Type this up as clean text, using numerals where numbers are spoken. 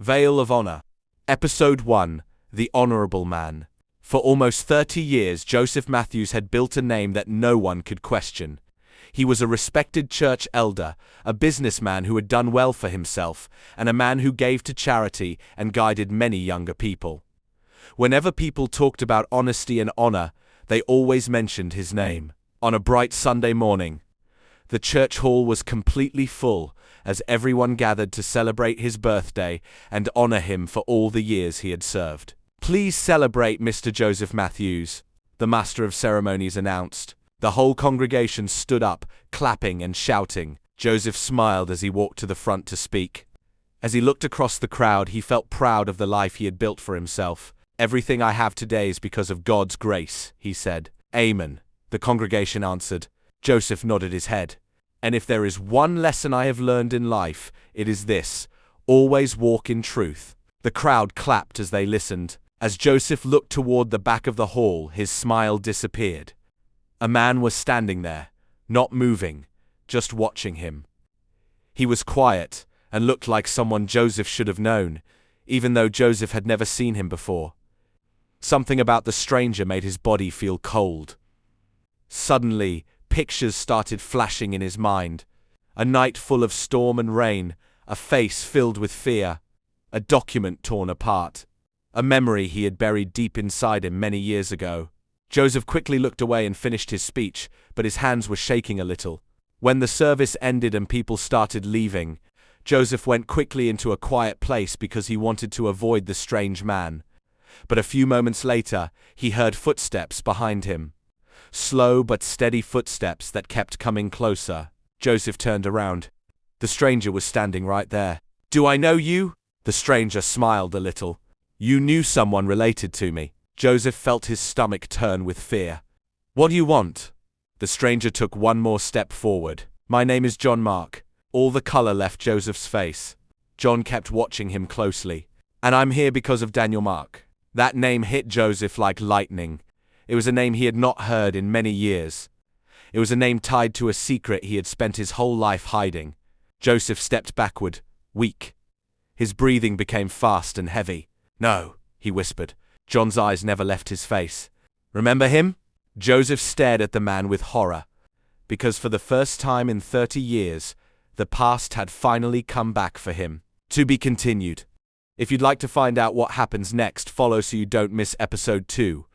Veil of Honor. Episode 1. The Honorable Man. For almost 30 years, Joseph Matthews had built a name that no one could question. He was a respected church elder, a businessman who had done well for himself, and a man who gave to charity and guided many younger people. Whenever people talked about honesty and honor, they always mentioned his name. On a bright Sunday morning, the church hall was completely full as everyone gathered to celebrate his birthday and honor him for all the years he had served. "Please celebrate Mr. Joseph Matthews," the master of ceremonies announced. The whole congregation stood up, clapping and shouting. Joseph smiled as he walked to the front to speak. As he looked across the crowd, he felt proud of the life he had built for himself. "Everything I have today is because of God's grace," he said. "Amen," the congregation answered. Joseph nodded his head. "And if there is one lesson I have learned in life, it is this: always walk in truth." The crowd clapped as they listened. As Joseph looked toward the back of the hall, his smile disappeared. A man was standing there, not moving, just watching him. He was quiet and looked like someone Joseph should have known, even though Joseph had never seen him before. Something about the stranger made his body feel cold. Suddenly, pictures started flashing in his mind. A night full of storm and rain, a face filled with fear, a document torn apart, a memory he had buried deep inside him many years ago. Joseph quickly looked away and finished his speech, but his hands were shaking a little. When the service ended and people started leaving, Joseph went quickly into a quiet place because he wanted to avoid the strange man. But a few moments later, he heard footsteps behind him. Slow but steady footsteps that kept coming closer. Joseph turned around. The stranger was standing right there. "Do I know you?" The stranger smiled a little. "You knew someone related to me." Joseph felt his stomach turn with fear. "What do you want?" The stranger took one more step forward. "My name is John Mark." All the color left Joseph's face. John kept watching him closely. "And I'm here because of Daniel Mark." That name hit Joseph like lightning. It was a name he had not heard in many years. It was a name tied to a secret he had spent his whole life hiding. Joseph stepped backward, weak. His breathing became fast and heavy. "No," he whispered. John's eyes never left his face. "Remember him?" Joseph stared at the man with horror, because for the first time in 30 years, the past had finally come back for him. To be continued. If you'd like to find out what happens next, follow so you don't miss episode 2.